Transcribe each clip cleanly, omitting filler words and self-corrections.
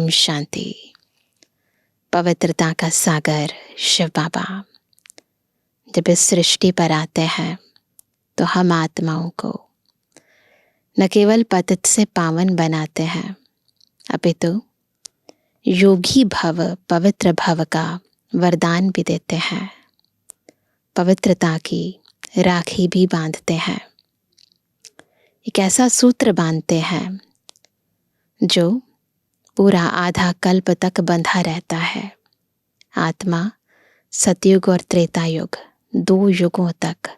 ओम शांति। पवित्रता का सागर शिव बाबा जब इस सृष्टि पर आते हैं तो हम आत्माओं को न केवल पतित से पावन बनाते हैं अपितु योगी भव पवित्र भव का वरदान भी देते हैं। पवित्रता की राखी भी बांधते हैं। एक ऐसा सूत्र बांधते हैं जो पूरा आधा कल्प तक बंधा रहता है। आत्मा सतयुग और त्रेता युग 2 युगों तक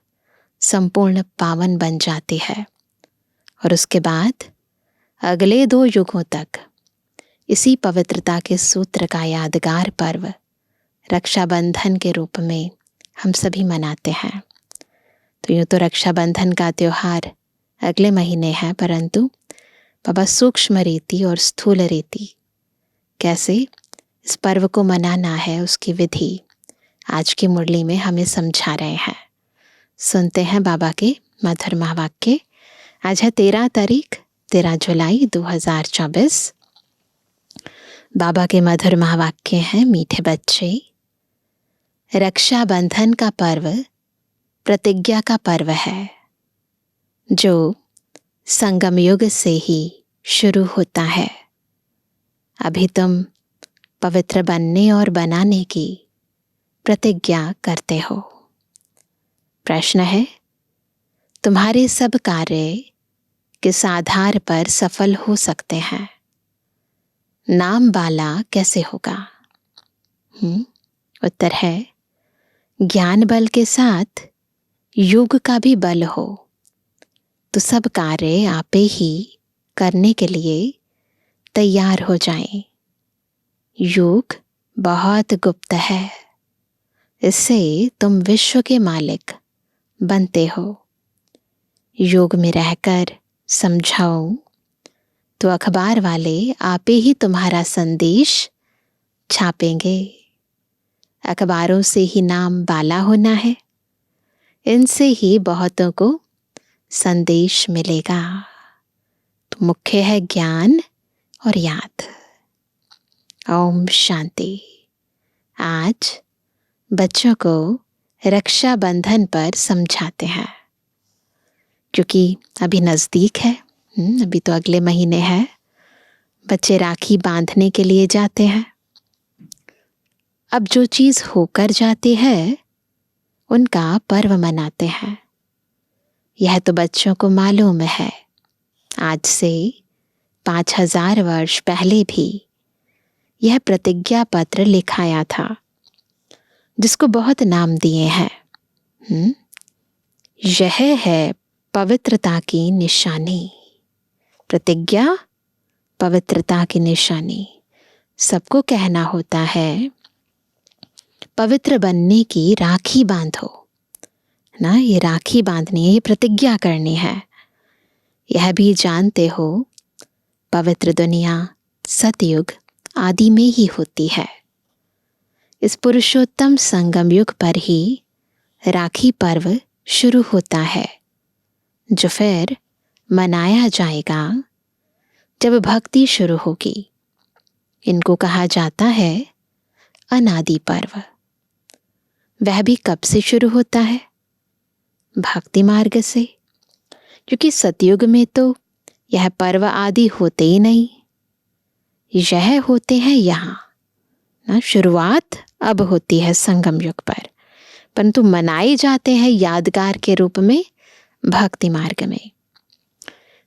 संपूर्ण पावन बन जाती है और उसके बाद अगले 2 युगों तक इसी पवित्रता के सूत्र का यादगार पर्व रक्षाबंधन के रूप में हम सभी मनाते हैं। तो यूँ तो रक्षाबंधन का त्योहार अगले महीने है, परंतु बाबा सूक्ष्म रीति और स्थूल रीति कैसे इस पर्व को मनाना है उसकी विधि आज की मुरली में हमें समझा रहे हैं। सुनते हैं बाबा के मधुर महावाक्य। आज है 13 जुलाई 2024। बाबा के मधुर महावाक्य हैं, मीठे बच्चे, रक्षाबंधन का पर्व प्रतिज्ञा का पर्व है जो संगम युग से ही शुरू होता है। अभी तुम पवित्र बनने और बनाने की प्रतिज्ञा करते हो। प्रश्न है, तुम्हारे सब कार्य किस आधार पर सफल हो सकते हैं? नाम वाला कैसे होगा? उत्तर है, ज्ञान बल के साथ योग का भी बल हो तो सब कार्य आपे ही करने के लिए तैयार हो जाएं। योग बहुत गुप्त है, इससे तुम विश्व के मालिक बनते हो। योग में रहकर समझाऊं तो अखबार वाले आपे ही तुम्हारा संदेश छापेंगे। अखबारों से ही नाम वाला होना है, इनसे ही बहुतों को संदेश मिलेगा। तो मुख्य है ज्ञान और याद। ओम शांति। आज बच्चों को रक्षाबंधन पर समझाते हैं क्योंकि अभी नज़दीक है। अभी तो अगले महीने है। बच्चे राखी बांधने के लिए जाते हैं। अब जो चीज़ होकर जाती है उनका पर्व मनाते हैं। यह तो बच्चों को मालूम है। आज से 5000 वर्ष पहले भी यह प्रतिज्ञा पत्र लिखाया था जिसको बहुत नाम दिए हैं। यह है पवित्रता की निशानी। प्रतिज्ञा पवित्रता की निशानी। सबको कहना होता है पवित्र बनने की राखी बांधो ना। ये राखी बांधनी है, ये प्रतिज्ञा करनी है। यह भी जानते हो पवित्र दुनिया सतयुग आदि में ही होती है। इस पुरुषोत्तम संगम युग पर ही राखी पर्व शुरू होता है जो फिर मनाया जाएगा जब भक्ति शुरू होगी। इनको कहा जाता है अनादि पर्व। वह भी कब से शुरू होता है? भक्ति मार्ग से, क्योंकि सतयुग में तो यह पर्व आदि होते ही नहीं। यह होते हैं यहाँ ना। शुरुआत अब होती है संगम युग पर, परंतु मनाए जाते हैं यादगार के रूप में भक्ति मार्ग में।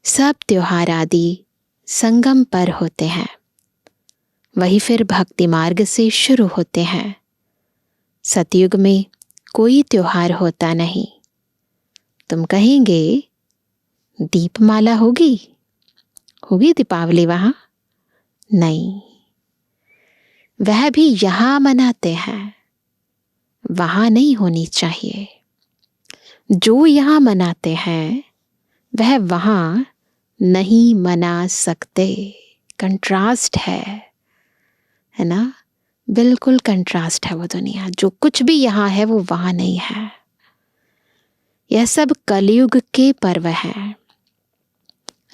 सब त्योहार आदि संगम पर होते हैं, वही फिर भक्ति मार्ग से शुरू होते हैं। सतयुग में कोई त्योहार होता नहीं। तुम कहेंगे दीपमाला होगी दीपावली वहां? नहीं, वह भी यहां मनाते हैं, वहां नहीं होनी चाहिए। जो यहां मनाते हैं वह वहां नहीं मना सकते। कंट्रास्ट है ना। बिल्कुल कंट्रास्ट है वो दुनिया। जो कुछ भी यहाँ है वो वहां नहीं है। यह सब कलयुग के पर्व हैं।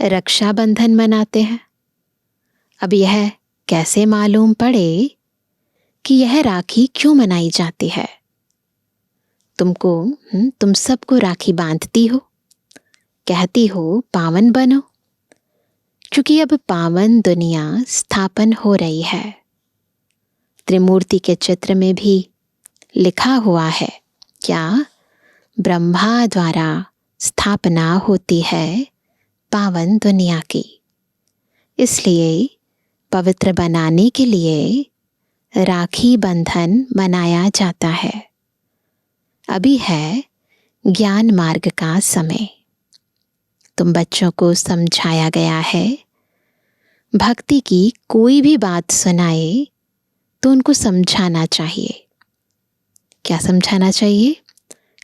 रक्षाबंधन मनाते हैं। अब यह कैसे मालूम पड़े कि यह राखी क्यों मनाई जाती है। तुम सबको राखी बांधती हो, कहती हो पावन बनो, क्योंकि अब पावन दुनिया स्थापन हो रही है। त्रिमूर्ति के चित्र में भी लिखा हुआ है, क्या ब्रह्मा द्वारा स्थापना होती है पावन दुनिया की। इसलिए पवित्र बनाने के लिए राखी बंधन मनाया जाता है। अभी है ज्ञान मार्ग का समय। तुम बच्चों को समझाया गया है, भक्ति की कोई भी बात सुनाए तो उनको समझाना चाहिए। क्या समझाना चाहिए?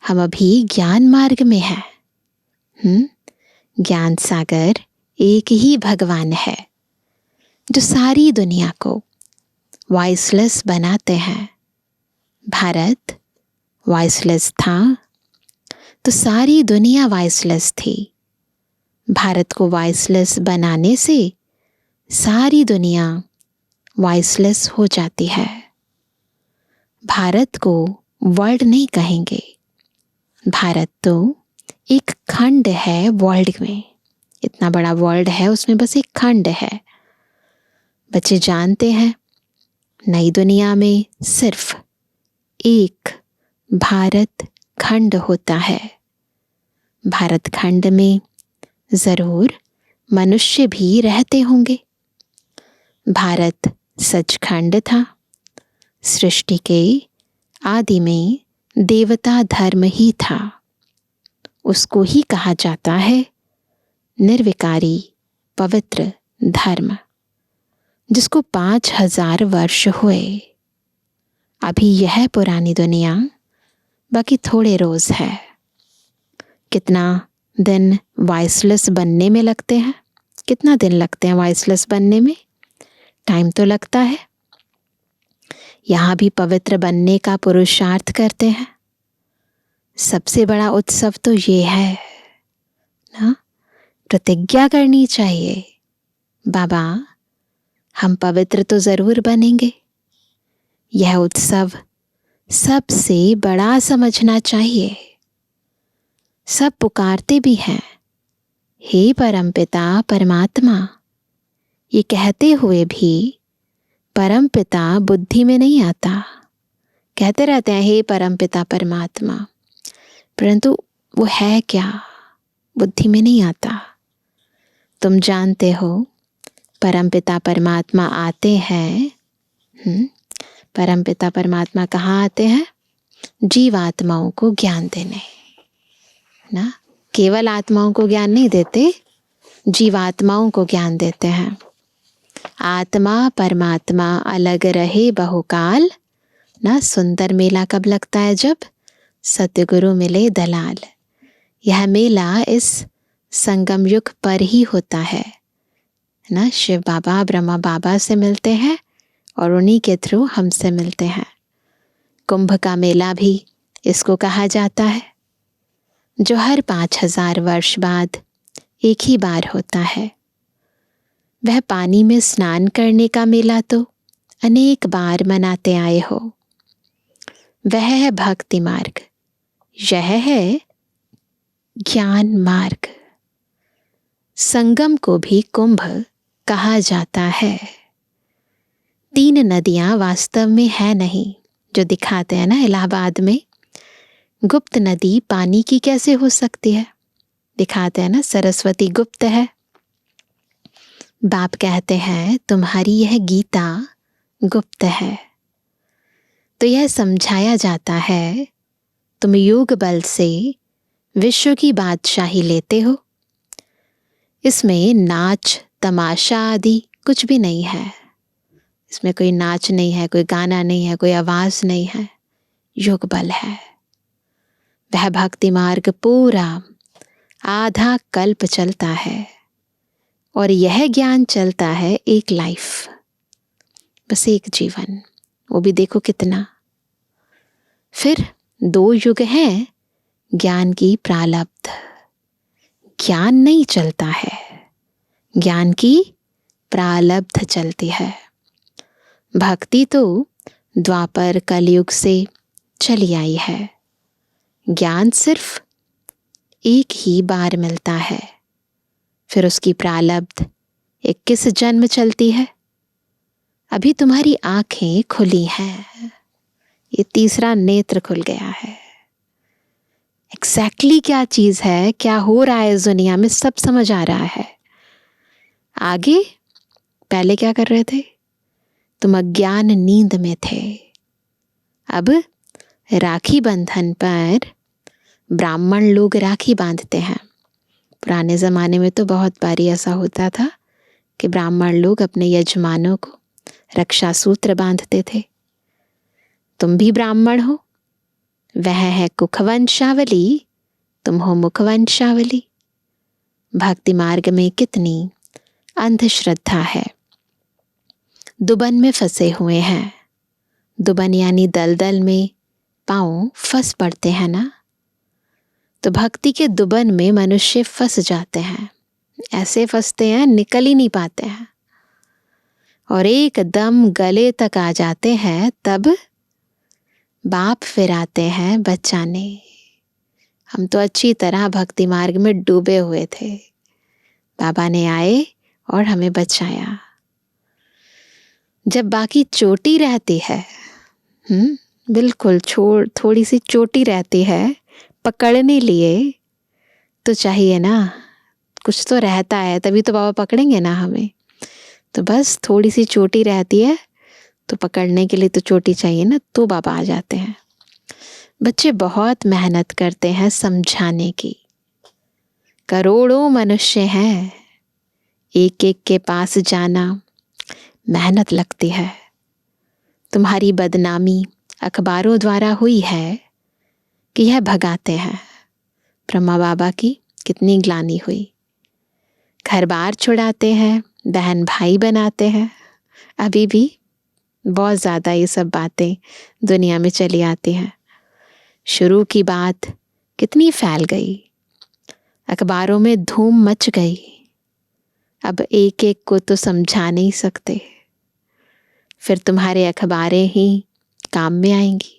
हम अभी ज्ञान मार्ग में हैं। ज्ञान सागर एक ही भगवान है जो सारी दुनिया को वॉइसलेस बनाते हैं। भारत वॉइसलेस था तो सारी दुनिया वॉइसलेस थी। भारत को वॉइसलेस बनाने से सारी दुनिया वॉइसलेस हो जाती है। भारत को वर्ल्ड नहीं कहेंगे, भारत तो एक खंड है वर्ल्ड में। इतना बड़ा वर्ल्ड है, उसमें बस एक खंड है। बच्चे जानते हैं, नई दुनिया में सिर्फ एक भारत खंड होता है। भारत खंड में जरूर मनुष्य भी रहते होंगे। भारत सचखंड था। सृष्टि के आदि में देवता धर्म ही था। उसको ही कहा जाता है निर्विकारी पवित्र धर्म, जिसको 5000 वर्ष हुए। अभी यह पुरानी दुनिया बाकी थोड़े रोज है। कितना दिन वॉइसलेस बनने में लगते हैं? कितना दिन लगते हैं वॉइसलेस बनने में? टाइम तो लगता है। यहां भी पवित्र बनने का पुरुषार्थ करते हैं। सबसे बड़ा उत्सव तो ये है ना, प्रतिज्ञा करनी चाहिए, बाबा हम पवित्र तो जरूर बनेंगे। यह उत्सव सबसे बड़ा समझना चाहिए। सब पुकारते भी हैं, हे परमपिता परमात्मा। ये कहते हुए भी परमपिता बुद्धि में नहीं आता। कहते रहते हैं हे परमपिता परमात्मा, परंतु वो है क्या, बुद्धि में नहीं आता। तुम जानते हो परमपिता परमात्मा आते हैं। परमपिता परमात्मा कहाँ आते हैं? जीवात्माओं को ज्ञान देने ना। केवल आत्माओं को ज्ञान नहीं देते, जीवात्माओं को ज्ञान देते हैं। आत्मा परमात्मा अलग रहे बहुकाल ना। सुंदर मेला कब लगता है? जब सतगुरु मिले दलाल। यह मेला इस संगम युग पर ही होता है ना। शिव बाबा ब्रह्मा बाबा से मिलते हैं और उन्हीं के थ्रू हमसे मिलते हैं। कुंभ का मेला भी इसको कहा जाता है, जो हर 5000 वर्ष बाद एक ही बार होता है। वह पानी में स्नान करने का मेला तो अनेक बार मनाते आए हो। वह है भक्ति मार्ग, यह है ज्ञान मार्ग। संगम को भी कुंभ कहा जाता है। 3 नदियां वास्तव में है नहीं, जो दिखाते हैं ना इलाहाबाद में। गुप्त नदी पानी की कैसे हो सकती है? दिखाते हैं ना, सरस्वती गुप्त है। बाप कहते हैं तुम्हारी यह गीता गुप्त है। तो यह समझाया जाता है, तुम योग बल से विश्व की बादशाही लेते हो। इसमें नाच तमाशा आदि कुछ भी नहीं है। इसमें कोई नाच नहीं है, कोई गाना नहीं है, कोई आवाज नहीं है। योग बल है। वह भक्ति मार्ग पूरा आधा कल्प चलता है और यह ज्ञान चलता है एक लाइफ, बस एक जीवन। वो भी देखो कितना। फिर 2 युग हैं ज्ञान की प्रालब्ध। ज्ञान नहीं चलता है, ज्ञान की प्रालब्ध चलती है। भक्ति तो द्वापर कलयुग से चली आई है। ज्ञान सिर्फ एक ही बार मिलता है, फिर उसकी प्रारब्ध 21 जन्म चलती है। अभी तुम्हारी आंखें खुली हैं, ये तीसरा नेत्र खुल गया है। एग्जैक्टली क्या चीज है, क्या हो रहा है इस दुनिया में, सब समझ आ रहा है। आगे पहले क्या कर रहे थे, तुम अज्ञान नींद में थे। अब राखी बंधन पर ब्राह्मण लोग राखी बांधते हैं। पुराने जमाने में तो बहुत बारी ऐसा होता था कि ब्राह्मण लोग अपने यजमानों को रक्षा सूत्र बांधते थे। तुम भी ब्राह्मण हो, वह है कुखवंशावली, तुम हो मुखवंशावली। भक्ति मार्ग में कितनी अंधश्रद्धा है। दुबन में फंसे हुए हैं। दुबन यानी दलदल में पांव फंस पड़ते हैं ना, तो भक्ति के दुबन में मनुष्य फंस जाते हैं। ऐसे फंसते हैं निकल ही नहीं पाते हैं, और एकदम गले तक आ जाते हैं। तब बाप फिर आते हैं बचाने। हम तो अच्छी तरह भक्ति मार्ग में डूबे हुए थे, बाबा ने आए और हमें बचाया। जब बाकी चोटी रहती है, बिल्कुल थोड़ी सी चोटी रहती है पकड़ने लिए, तो चाहिए ना, कुछ तो रहता है, तभी तो बाबा पकड़ेंगे ना हमें। तो बस थोड़ी सी चोटी रहती है, तो पकड़ने के लिए तो चोटी चाहिए ना, तो बाबा आ जाते हैं। बच्चे बहुत मेहनत करते हैं समझाने की। करोड़ों मनुष्य हैं, एक एक के पास जाना मेहनत लगती है। तुम्हारी बदनामी अखबारों द्वारा हुई है कि यह भगाते हैं। ब्रह्मा बाबा की कितनी ग्लानि हुई। घर बार छुड़ाते हैं, बहन भाई बनाते हैं। अभी भी बहुत ज़्यादा ये सब बातें दुनिया में चली आती हैं। शुरू की बात कितनी फैल गई, अखबारों में धूम मच गई। अब एक एक को तो समझा नहीं सकते, फिर तुम्हारे अखबारें ही काम में आएंगी,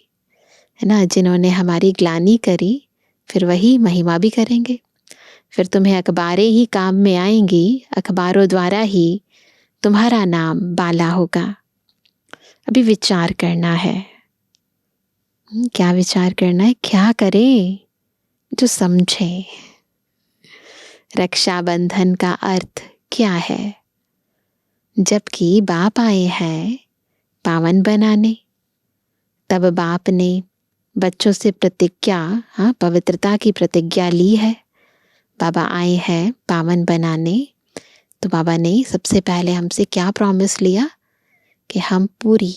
है ना। जिन्होंने हमारी ग्लानि करी, फिर वही महिमा भी करेंगे। फिर तुम्हें अखबारें ही काम में आएंगी, अखबारों द्वारा ही तुम्हारा नाम बाला होगा। अभी विचार करना है। क्या विचार करना है, क्या करें जो समझे। रक्षाबंधन का अर्थ क्या है, जबकि बाप आए हैं पावन बनाने। तब बाप ने बच्चों से प्रतिज्ञा, पवित्रता की प्रतिज्ञा ली है। बाबा आए हैं पावन बनाने, तो बाबा ने सबसे पहले हमसे क्या प्रॉमिस लिया कि हम पूरी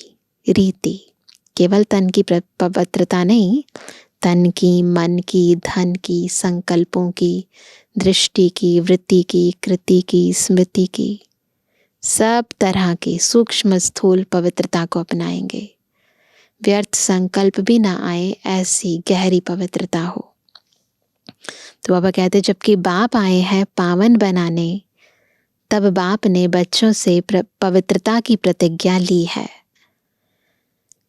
रीति, केवल तन की पवित्रता नहीं, तन की, मन की, धन की, संकल्पों की, दृष्टि की, वृत्ति की, कृति की, स्मृति की, सब तरह की सूक्ष्म स्थूल पवित्रता को अपनाएंगे। व्यर्थ संकल्प भी ना आए, ऐसी गहरी पवित्रता हो। तो बाबा कहते जबकि बाप आए हैं पावन बनाने, तब बाप ने बच्चों से पवित्रता की प्रतिज्ञा ली है।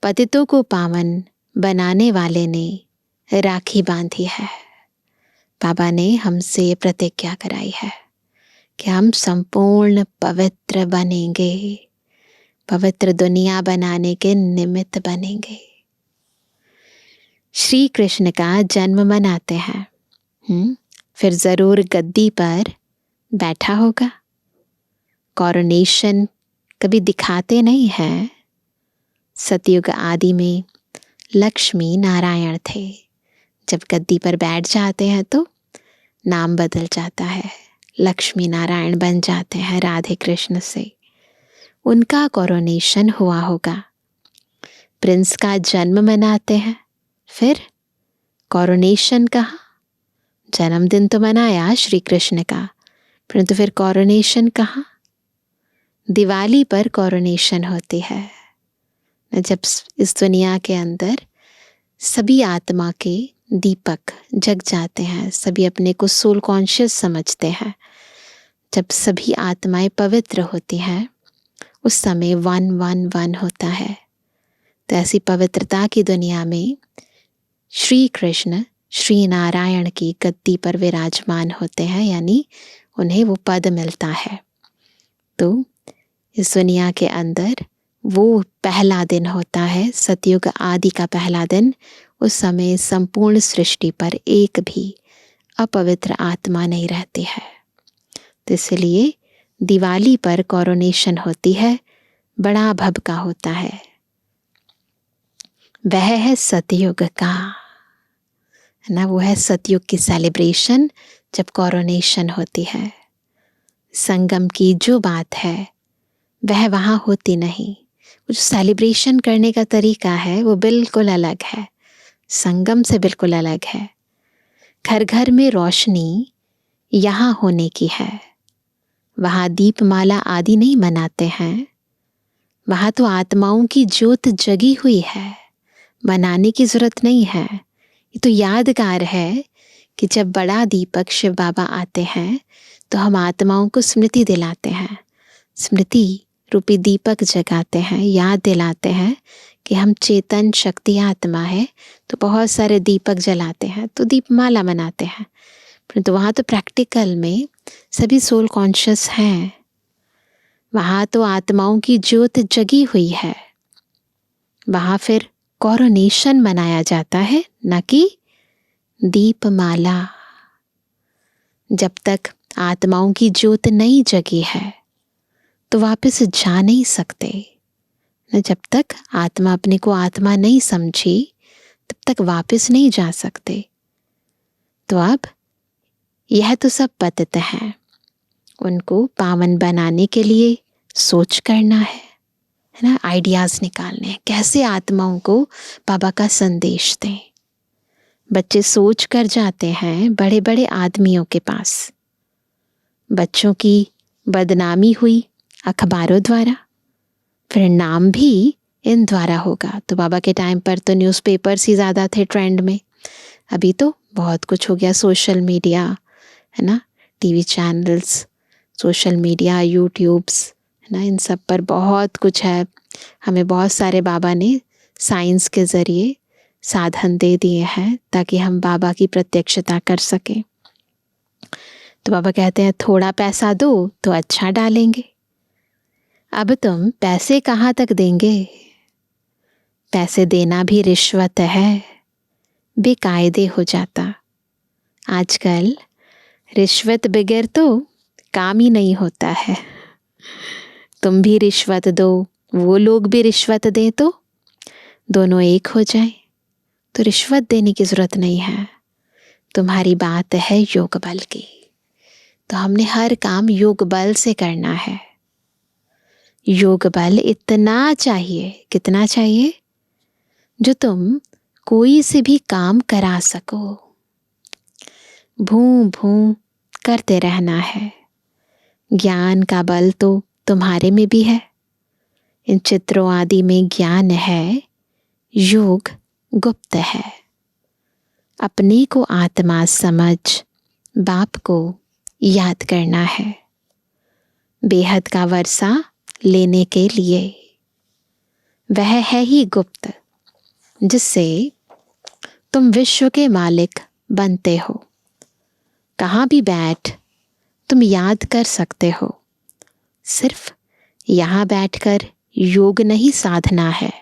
पतितों को पावन बनाने वाले ने राखी बांधी है। बाबा ने हमसे ये प्रतिज्ञा कराई है कि हम संपूर्ण पवित्र बनेंगे, पवित्र दुनिया बनाने के निमित्त बनेंगे। श्री कृष्ण का जन्म मनाते हैं, फिर जरूर गद्दी पर बैठा होगा। कॉरोनेशन कभी दिखाते नहीं हैं। सतयुग आदि में लक्ष्मी नारायण थे, जब गद्दी पर बैठ जाते हैं तो नाम बदल जाता है, लक्ष्मी नारायण बन जाते हैं राधे कृष्ण से। उनका कॉरोनेशन हुआ होगा। प्रिंस का जन्म मनाते हैं, फिर कॉरोनेशन कहाँ। जन्मदिन तो मनाया श्री कृष्ण का, परंतु फिर कॉरोनेशन कहाँ। दिवाली पर कॉरोनेशन होती है, जब इस दुनिया के अंदर सभी आत्मा के दीपक जग जाते हैं, सभी अपने को सोल कॉन्शियस समझते हैं, जब सभी आत्माएं पवित्र होती हैं उस समय 111 होता है। तो ऐसी पवित्रता की दुनिया में श्री कृष्ण श्री नारायण की गद्दी पर विराजमान होते हैं, यानी उन्हें वो पद मिलता है। तो इस दुनिया के अंदर वो पहला दिन होता है, सतयुग आदि का पहला दिन। उस समय संपूर्ण सृष्टि पर एक भी अपवित्र आत्मा नहीं रहती है। तो इसलिए दिवाली पर कोरोनेशन होती है, बड़ा भव्य होता है। वह है सतयुग का, है ना, वो है सतयुग की सेलिब्रेशन जब कोरोनेशन होती है। संगम की जो बात है वह वहाँ होती नहीं। वो जो सेलिब्रेशन करने का तरीका है वो बिल्कुल अलग है, संगम से बिल्कुल अलग है। घर घर में रोशनी यहाँ होने की है, वहाँ दीपमाला आदि नहीं मनाते हैं। वहाँ तो आत्माओं की ज्योत जगी हुई है, मनाने की जरूरत नहीं है। ये तो यादगार है कि जब बड़ा दीपक शिव बाबा आते हैं तो हम आत्माओं को स्मृति दिलाते हैं, स्मृति रूपी दीपक जगाते हैं, याद दिलाते हैं कि हम चेतन शक्ति आत्मा है। तो बहुत सारे दीपक जलाते हैं, तो दीपमाला मनाते हैं। परंतु वहाँ तो प्रैक्टिकल में सभी सोल कॉन्शियस हैं, वहाँ तो आत्माओं की ज्योत जगी हुई है। वहाँ फिर कोरोनेशन मनाया जाता है, न कि दीपमाला। जब तक आत्माओं की ज्योत नहीं जगी है तो वापस जा नहीं सकते न। जब तक आत्मा अपने को आत्मा नहीं समझी तब तक वापस नहीं जा सकते। तो अब यह तो सब पतित हैं, उनको पावन बनाने के लिए सोच करना है ना, आइडियाज निकालने हैं, कैसे आत्माओं को बाबा का संदेश दें। बच्चे सोच कर जाते हैं बड़े बड़े आदमियों के पास। बच्चों की बदनामी हुई अखबारों द्वारा, फिर नाम भी इन द्वारा होगा। तो बाबा के टाइम पर तो न्यूज़पेपर्स ही ज़्यादा थे ट्रेंड में। अभी तो बहुत कुछ हो गया, सोशल मीडिया है ना, TV channels, social media, YouTubes है ना, इन सब पर बहुत कुछ है। हमें बहुत सारे बाबा ने साइंस के ज़रिए साधन दे दिए हैं ताकि हम बाबा की प्रत्यक्षता कर सकें। तो बाबा कहते हैं थोड़ा पैसा दो तो अच्छा डालेंगे। अब तुम पैसे कहाँ तक देंगे? पैसे देना भी रिश्वत है, बेकायदे हो जाता। आजकल रिश्वत बगैर तो काम ही नहीं होता है। तुम भी रिश्वत दो, वो लोग भी रिश्वत दें, तो दोनों एक हो जाए। तो रिश्वत देने की जरूरत नहीं है। तुम्हारी बात है योग बल की, तो हमने हर काम योग बल से करना है। योग बल इतना चाहिए, कितना चाहिए? जो तुम कोई से भी काम करा सको। भू भू करते रहना है। ज्ञान का बल तो तुम्हारे में भी है। इन चित्रों आदि में ज्ञान है, योग गुप्त है। अपने को आत्मा समझ बाप को याद करना है, बेहद का वर्षा लेने के लिए। वह है ही गुप्त जिससे तुम विश्व के मालिक बनते हो। कहाँ भी बैठ तुम याद कर सकते हो। सिर्फ यहाँ बैठकर योग नहीं साधना है,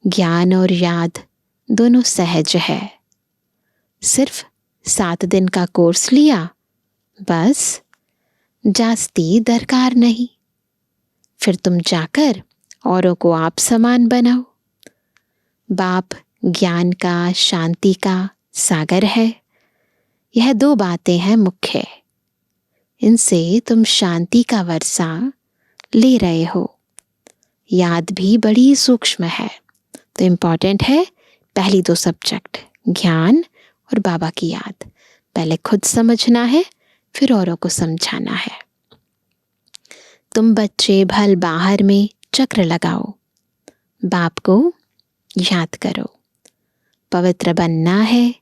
ज्ञान और याद दोनों सहज है। सिर्फ 7 दिन का कोर्स लिया, बस जास्ती दरकार नहीं। फिर तुम जाकर औरों को आप समान बनाओ। बाप ज्ञान का, शांति का सागर है। यह 2 बातें हैं मुख्य। इनसे तुम शांति का वर्षा ले रहे हो। याद भी बड़ी सूक्ष्म है, तो इम्पॉर्टेंट है पहली 2 सब्जेक्ट, ज्ञान और बाबा की याद। पहले खुद समझना है, फिर औरों को समझाना है। तुम बच्चे भल बाहर में चक्र लगाओ, बाप को याद करो। पवित्र बनना है,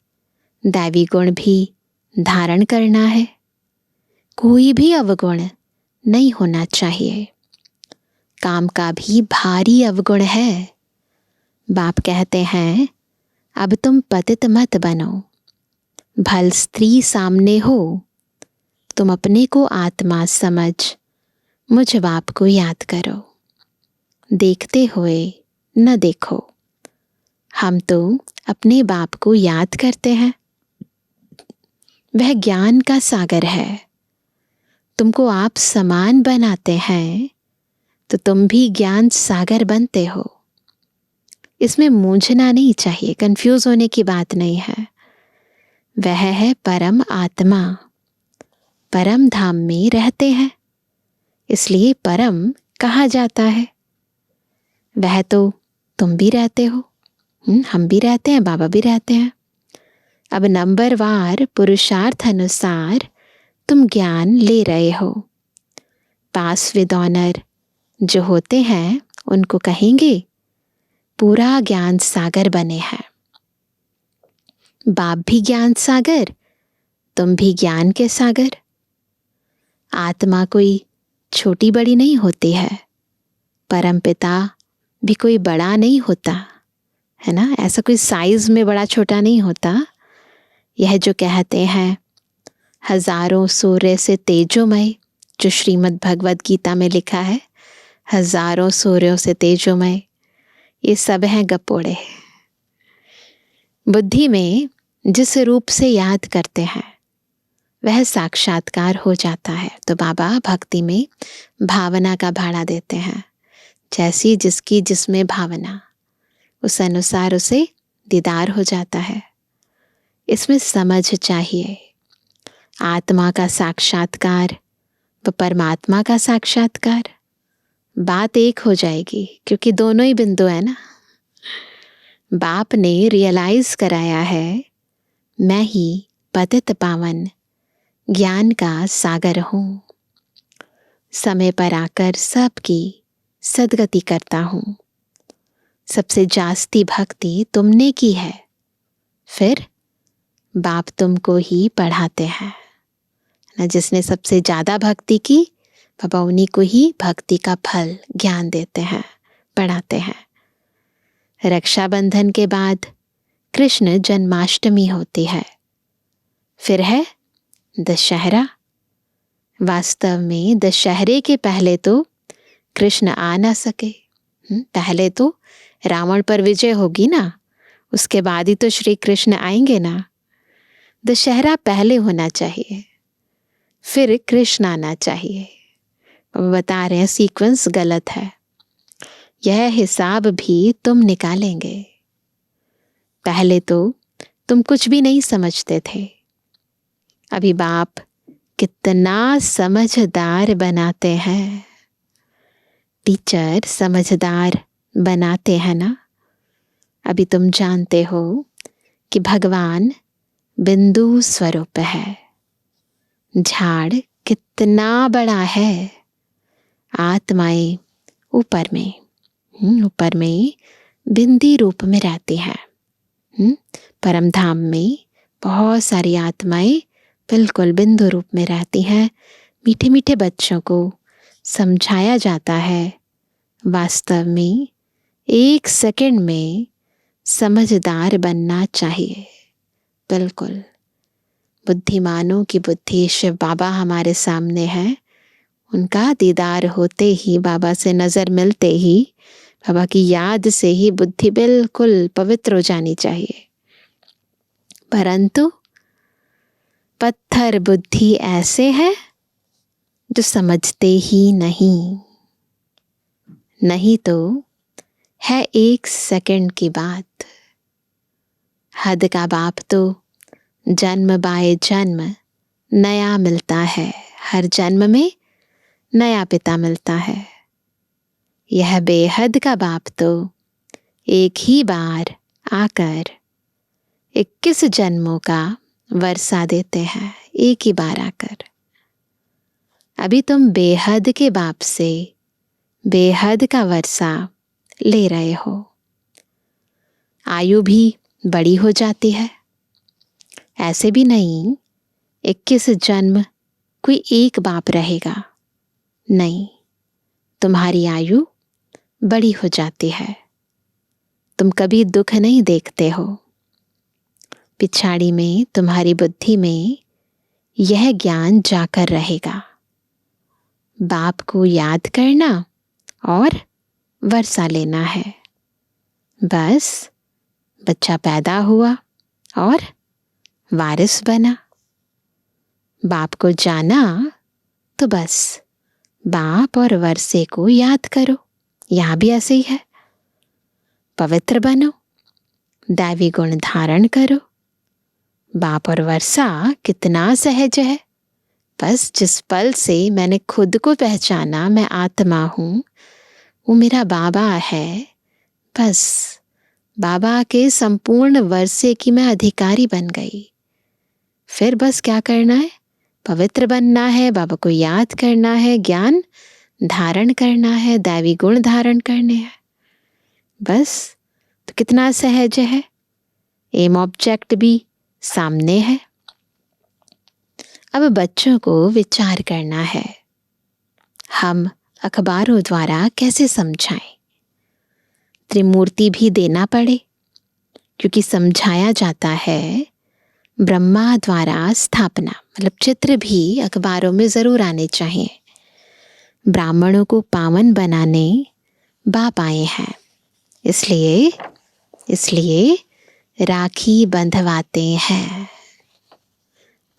दैवी गुण भी धारण करना है। कोई भी अवगुण नहीं होना चाहिए। काम का भी भारी अवगुण है। बाप कहते हैं, अब तुम पतित मत बनो, भल स्त्री सामने हो, तुम अपने को आत्मा समझ मुझ बाप को याद करो। देखते हुए न देखो, हम तो अपने बाप को याद करते हैं। वह ज्ञान का सागर है। तुमको आप समान बनाते हैं तो तुम भी ज्ञान सागर बनते हो। इसमें मूंझना नहीं चाहिए, कंफ्यूज होने की बात नहीं है। वह है परम आत्मा, परम धाम में रहते हैं, इसलिए परम कहा जाता है। वह तो तुम भी रहते हो, हम भी रहते हैं, बाबा भी रहते हैं। अब नंबरवार पुरुषार्थ अनुसार तुम ज्ञान ले रहे हो। पास विद ऑनर जो होते हैं उनको कहेंगे पूरा ज्ञान सागर बने हैं। बाप भी ज्ञान सागर, तुम भी ज्ञान के सागर। आत्मा कोई छोटी बड़ी नहीं होती है, परम पिता भी कोई बड़ा नहीं होता है ना। ऐसा कोई साइज में बड़ा छोटा नहीं होता। यह जो कहते हैं हजारों सूर्य से तेजोमय, जो श्रीमद् भगवद गीता में लिखा है, हजारों सूर्यों से तेजोमय, ये सब हैं गपोड़े। बुद्धि में जिस रूप से याद करते हैं वह साक्षात्कार हो जाता है। तो बाबा भक्ति में भावना का भाड़ा देते हैं, जैसी जिसकी जिसमें भावना, उस अनुसार उसे दीदार हो जाता है। इसमें समझ चाहिए, आत्मा का साक्षात्कार व परमात्मा का साक्षात्कार, बात एक हो जाएगी, क्योंकि दोनों ही बिंदु है ना। बाप ने रियलाइज कराया है, मैं ही पतित पावन ज्ञान का सागर हूँ। समय पर आकर सबकी सदगति करता हूँ। सबसे जास्ती भक्ति तुमने की है, फिर बाप तुमको ही पढ़ाते हैं ना। जिसने सबसे ज़्यादा भक्ति की, बाबा उन्हीं को ही भक्ति का फल ज्ञान देते हैं, पढ़ाते हैं। रक्षाबंधन के बाद कृष्ण जन्माष्टमी होती है, फिर है दशहरा। वास्तव में दशहरे के पहले तो कृष्ण आ ना सके। पहले तो रावण पर विजय होगी ना, उसके बाद ही तो श्री कृष्ण आएंगे ना। दशहरा पहले होना चाहिए, फिर कृष्ण आना चाहिए। अब बता रहे हैं सीक्वेंस गलत है, यह हिसाब भी तुम निकालेंगे। पहले तो तुम कुछ भी नहीं समझते थे, अभी बाप कितना समझदार बनाते हैं। टीचर समझदार बनाते हैं ना। अभी तुम जानते हो कि भगवान बिंदु स्वरूप है, झाड़ कितना बड़ा है, आत्माएं ऊपर में बिंदी रूप में रहती है। परम धाम में बहुत सारी आत्माएं बिल्कुल बिंदु रूप में रहती हैं। मीठे मीठे बच्चों को समझाया जाता है, वास्तव में 1 सेकंड में समझदार बनना चाहिए। बिल्कुल बुद्धिमानों की बुद्धि शिव बाबा हमारे सामने है। उनका दीदार होते ही, बाबा से नज़र मिलते ही, बाबा की याद से ही बुद्धि बिल्कुल पवित्र हो जानी चाहिए। परंतु पत्थर बुद्धि ऐसे है जो समझते ही नहीं तो है 1 सेकंड की बात। हद का बाप तो जन्म बाय जन्म नया मिलता है, हर जन्म में नया पिता मिलता है। यह बेहद का बाप तो एक ही बार आकर 21 जन्मों का वर्षा देते हैं, एक ही बार आकर। अभी तुम बेहद के बाप से बेहद का वर्षा ले रहे हो। आयु भी बड़ी हो जाती है। ऐसे भी नहीं 21 जन्म कोई एक बाप रहेगा, नहीं, तुम्हारी आयु बड़ी हो जाती है। तुम कभी दुख नहीं देखते हो। पिछाड़ी में तुम्हारी बुद्धि में यह ज्ञान जाकर रहेगा, बाप को याद करना और वर्षा लेना है। बस बच्चा पैदा हुआ और वारिस बना। बाप को जाना तो बस बाप और वर्षे को याद करो। यहां भी ऐसे ही है। पवित्र बनो, दैवी गुण धारण करो। बाप और वर्षा कितना सहज है। बस जिस पल से मैंने खुद को पहचाना मैं आत्मा हूं, वो मेरा बाबा है, बस बाबा के संपूर्ण वर्षे की मैं अधिकारी बन गई। फिर बस क्या करना है? पवित्र बनना है, बाबा को याद करना है, ज्ञान धारण करना है, दैवी गुण धारण करने हैं। बस तो कितना सहज है। एम ऑब्जेक्ट भी सामने है। अब बच्चों को विचार करना है, हम अखबारों द्वारा कैसे समझाएं। त्रिमूर्ति भी देना पड़े, क्योंकि समझाया जाता है ब्रह्मा द्वारा स्थापना, मतलब चित्र भी अखबारों में जरूर आने चाहिए। ब्राह्मणों को पावन बनाने बाप आए हैं, इसलिए राखी बंधवाते हैं।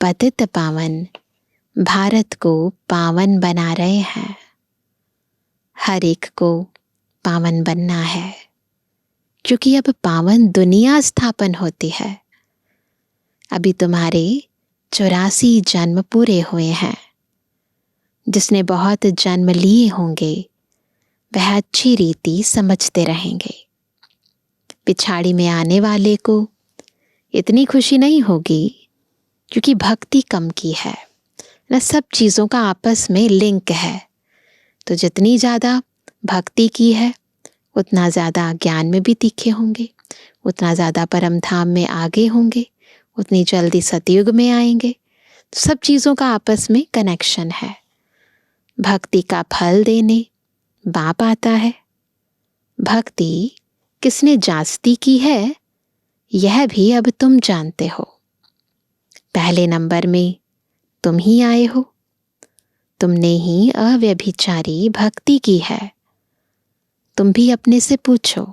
पतित पावन भारत को पावन बना रहे हैं। हर एक को पावन बनना है, क्योंकि अब पावन दुनिया स्थापन होती है। अभी तुम्हारे 84 जन्म पूरे हुए हैं। जिसने बहुत जन्म लिए होंगे वह अच्छी रीति समझते रहेंगे। पिछाड़ी में आने वाले को इतनी खुशी नहीं होगी, क्योंकि भक्ति कम की है ना। सब चीज़ों का आपस में लिंक है। तो जितनी ज़्यादा भक्ति की है उतना ज़्यादा ज्ञान में भी तीखे होंगे, उतना ज़्यादा परम धाम में आगे होंगे, उतनी जल्दी सतयुग में आएंगे। तो सब चीज़ों का आपस में कनेक्शन है। भक्ति का फल देने बाप आता है। भक्ति किसने जास्ती की है यह भी अब तुम जानते हो। पहले नंबर में तुम ही आए हो। तुमने ही अव्यभिचारी भक्ति की है। तुम भी अपने से पूछो,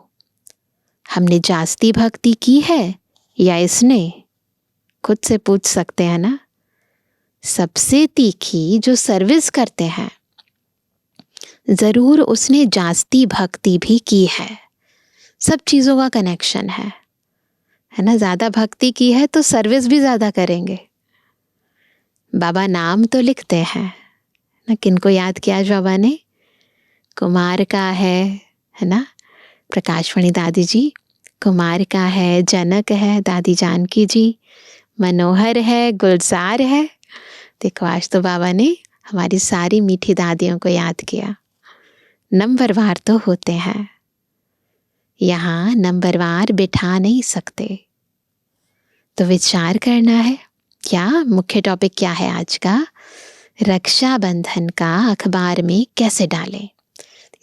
हमने जास्ती भक्ति की है या इसने? खुद से पूछ सकते हैं ना। सबसे तीखी जो सर्विस करते हैं, जरूर उसने जास्ती भक्ति भी की है। सब चीजों का कनेक्शन है ना। ज्यादा भक्ति की है तो सर्विस भी ज्यादा करेंगे। बाबा नाम तो लिखते हैं ना, किनको याद किया बाबा ने? कुमार का है ना, प्रकाशवाणी दादी जी। कुमार का है, जनक है दादी जानकी जी, मनोहर है, गुलजार है। देखो आज तो बाबा ने हमारी सारी मीठी दादियों को याद किया। नंबरवार तो होते हैं, यहाँ नंबरवार बिठा नहीं सकते। तो विचार करना है। क्या मुख्य टॉपिक क्या है आज का? रक्षाबंधन का अखबार में कैसे डालें।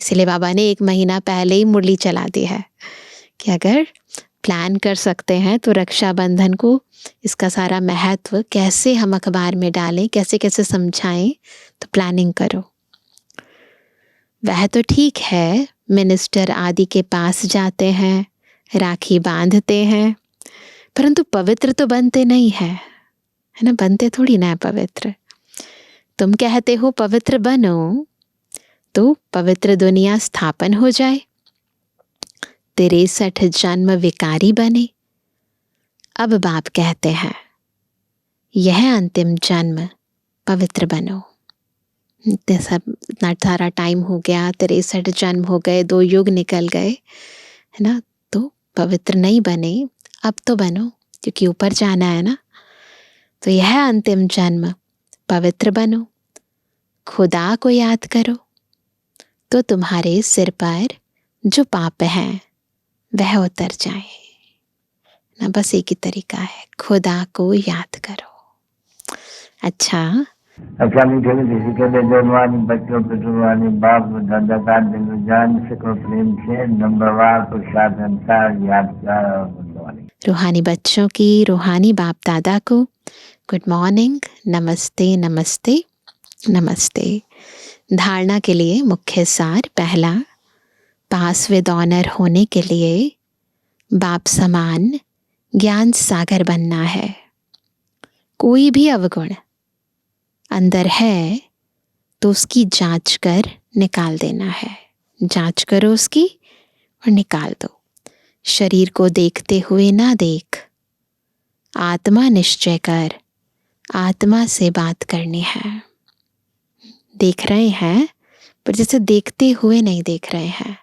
इसलिए बाबा ने 1 महीना पहले ही मुरली चला दी है कि अगर प्लान कर सकते हैं तो रक्षाबंधन को, इसका सारा महत्व कैसे हम अखबार में डालें, कैसे कैसे समझाएं, तो प्लानिंग करो। वह तो ठीक है, मिनिस्टर आदि के पास जाते हैं, राखी बांधते हैं, परंतु पवित्र तो बनते नहीं है ना। बनते थोड़ी ना है पवित्र। तुम कहते हो पवित्र बनो, तो पवित्र दुनिया स्थापन हो जाए। 63 जन्म विकारी बने। अब बाप कहते हैं यह अंतिम जन्म पवित्र बनो। इतना सारा टाइम हो गया, 63 जन्म हो गए, 2 युग निकल गए है ना। तो पवित्र नहीं बने, अब तो बनो, क्योंकि ऊपर जाना है ना। तो यह अंतिम जन्म पवित्र बनो, खुदा को याद करो, तो तुम्हारे सिर पर जो पाप हैं वह उतर जाए ना। बस एक ही तरीका है, खुदा को याद करो। अच्छा, अच्छा मीठे मीठे सीखे बेजोड़वानी बच्चों पिटरवानी बाप दादा का दिल जान सको प्रेम से नंबरवार प्रसाद अनुसार यादगार और गुणवानी। रूहानी बच्चों की रूहानी बाप दादा को गुड मॉर्निंग, नमस्ते नमस्ते नमस्ते। धारणा के लिए मुख्य सार। पहला, पास विद ऑनर होने के लिए बाप समान ज्ञान सागर बनना है। कोई भी अवगुण अंदर है तो उसकी जांच कर निकाल देना है। जांच करो उसकी और निकाल दो। शरीर को देखते हुए ना देख, आत्मा निश्चय कर, आत्मा से बात करनी है। देख रहे हैं पर जैसे देखते हुए नहीं देख रहे हैं।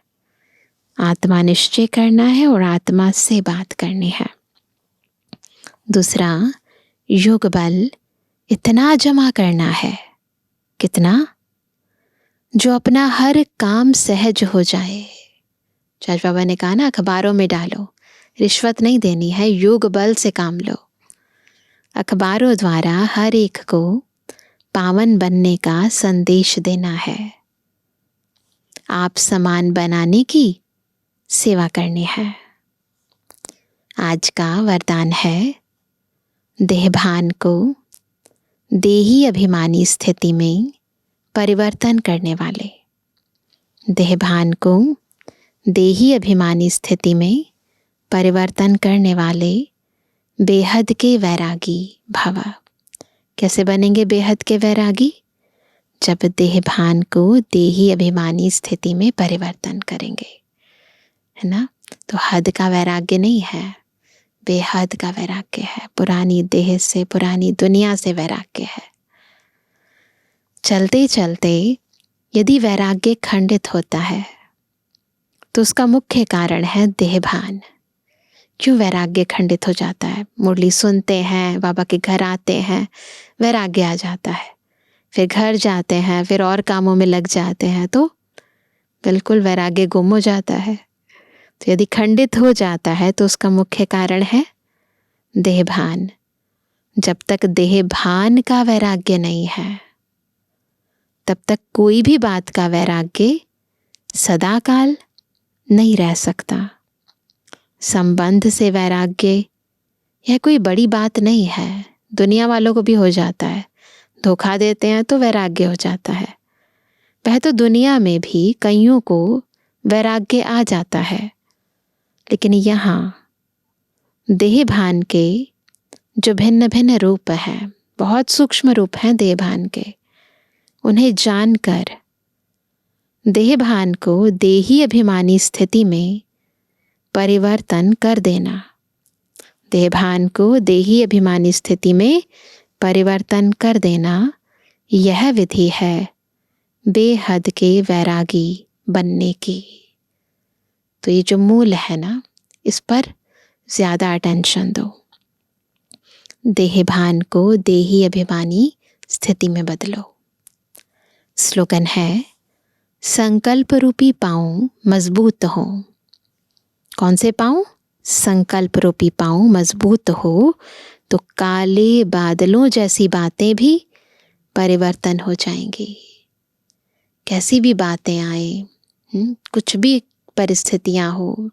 आत्मा निश्चय करना है और आत्मा से बात करनी है। दूसरा, योग बल इतना जमा करना है। कितना? जो अपना हर काम सहज हो जाए। चाच बाबा ने कहा ना, अखबारों में डालो, रिश्वत नहीं देनी है, योग बल से काम लो। अखबारों द्वारा हर एक को पावन बनने का संदेश देना है। आप समान बनाने की सेवा करनी है। आज का वरदान है, देहभान को देही अभिमानी स्थिति में परिवर्तन करने वाले। देहभान को देही अभिमानी स्थिति में परिवर्तन करने वाले बेहद के वैरागी भव। कैसे बनेंगे बेहद के वैरागी? जब देहभान को देही अभिमानी स्थिति में परिवर्तन करेंगे, है ना। तो हद का वैराग्य नहीं है, बेहद का वैराग्य है। पुरानी देह से, पुरानी दुनिया से वैराग्य है। चलते चलते यदि वैराग्य खंडित होता है तो उसका मुख्य कारण है देहभान। क्यों वैराग्य खंडित हो जाता है? मुरली सुनते हैं, बाबा के घर आते हैं, वैराग्य आ जाता है। फिर घर जाते हैं, फिर और कामों में लग जाते हैं तो बिल्कुल वैराग्य गुम हो जाता है। तो यदि खंडित हो जाता है तो उसका मुख्य कारण है देहभान। जब तक देहभान का वैराग्य नहीं है तब तक कोई भी बात का वैराग्य सदाकाल नहीं रह सकता। संबंध से वैराग्य यह कोई बड़ी बात नहीं है, दुनिया वालों को भी हो जाता है। धोखा देते हैं तो वैराग्य हो जाता है। वह तो दुनिया में भी कईयों को वैराग्य आ जाता है, लेकिन यहाँ देहभान के जो भिन्न भिन्न रूप हैं, बहुत सूक्ष्म रूप हैं देहभान के, उन्हें जानकर देहभान को देही अभिमानी स्थिति में परिवर्तन कर देना। देहभान को देही अभिमानी स्थिति में परिवर्तन कर देना, यह विधि है बेहद के वैरागी बनने की। तो ये जो मूल है ना, इस पर ज्यादा अटेंशन दो। देहभान को देही अभिमानी स्थिति में बदलो। स्लोगन है, संकल्प रूपी पांव मजबूत हो। कौन से पांव? संकल्प रूपी पांव मजबूत हो तो काले बादलों जैसी बातें भी परिवर्तन हो जाएंगी। कैसी भी बातें आए, कुछ भी परिस्थितियां हो,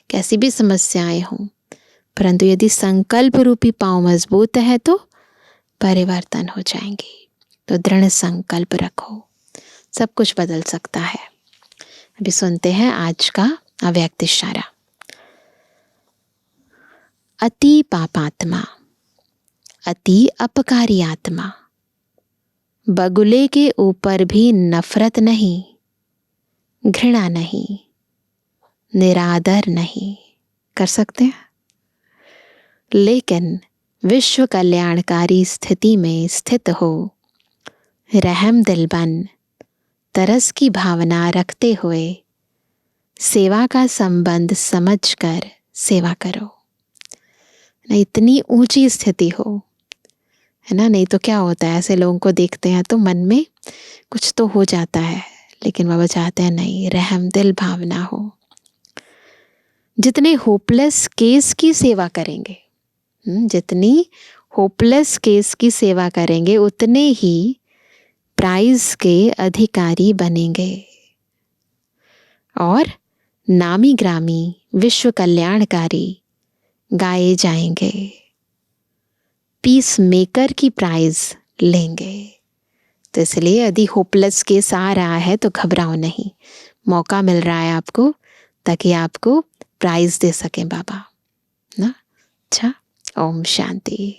कैसी भी समस्याएं हो, परंतु यदि संकल्प रूपी पांव मजबूत है तो परिवर्तन हो जाएंगे। तो दृढ़ संकल्प रखो, सब कुछ बदल सकता है। अभी सुनते हैं आज का अव्यक्त इशारा। अति पापात्मा, अति अपकारी आत्मा, बगुले के ऊपर भी नफरत नहीं, घृणा नहीं, निरादर नहीं कर सकते हैं, लेकिन विश्व कल्याणकारी स्थिति में स्थित हो, रहम दिल बन तरस की भावना रखते हुए सेवा का संबंध समझकर सेवा करो। ना इतनी ऊंची स्थिति हो, है ना। नहीं तो क्या होता है, ऐसे लोगों को देखते हैं तो मन में कुछ तो हो जाता है, लेकिन बाबा चाहते हैं नहीं, रहम दिल भावना हो। जितने होपलेस केस की सेवा करेंगे, जितनी होपलेस केस की सेवा करेंगे, उतने ही प्राइज के अधिकारी बनेंगे और नामी ग्रामी विश्व कल्याणकारी गाए जाएंगे, पीस मेकर की प्राइज लेंगे। तो इसलिए यदि होपलेस केस आ रहा है तो घबराओ नहीं, मौका मिल रहा है आपको ताकि आपको प्राइज दे सकें बाबा ना। अच्छा, ओम शांति।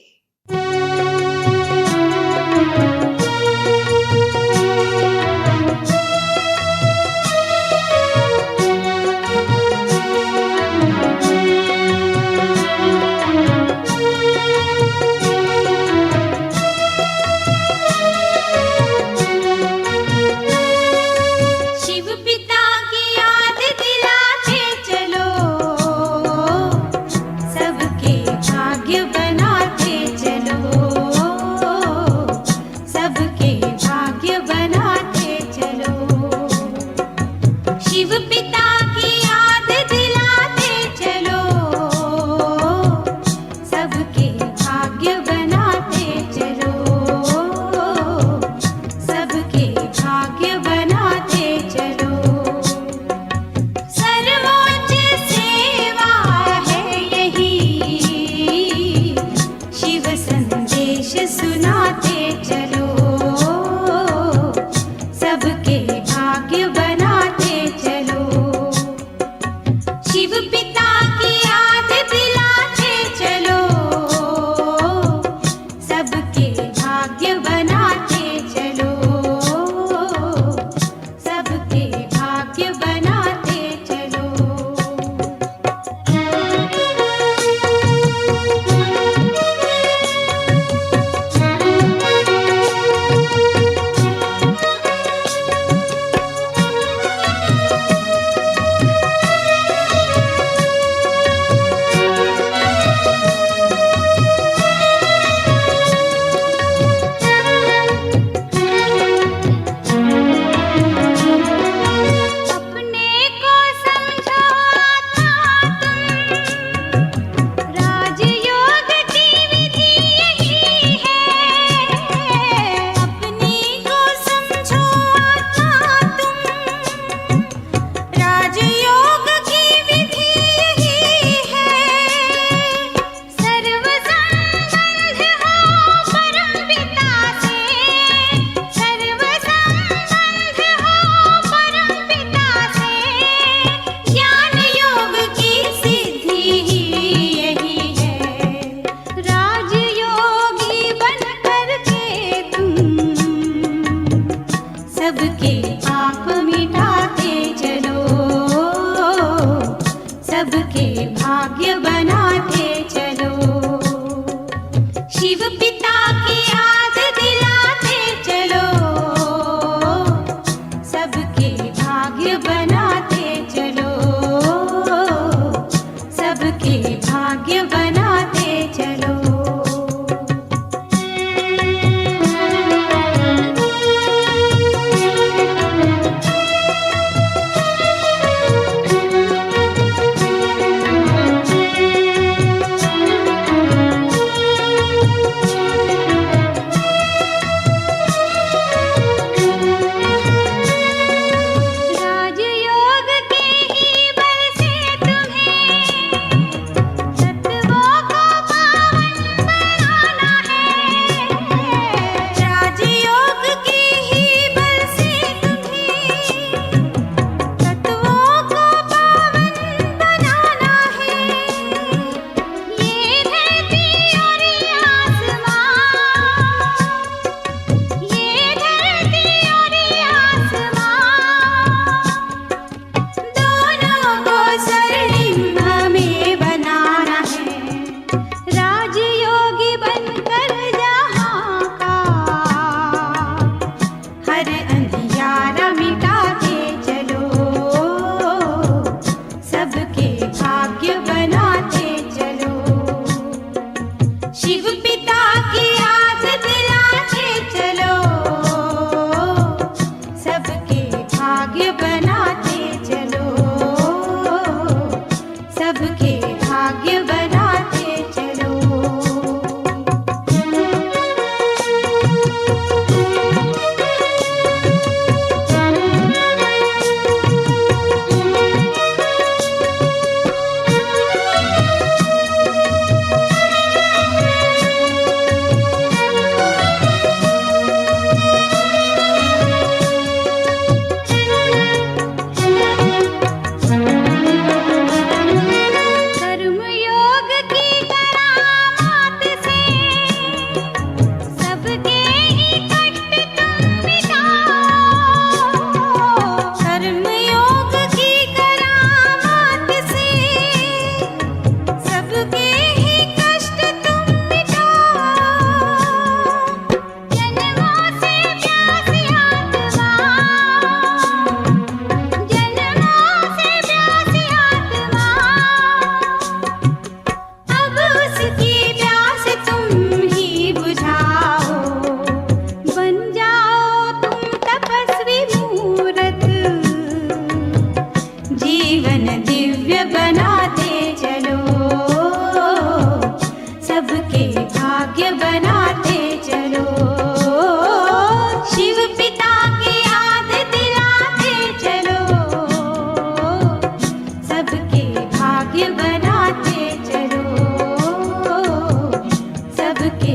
भाग्य बनाते चलो, शिव पिता की याद दिलाते चलो, सबके भाग्य बनाते चलो, सबके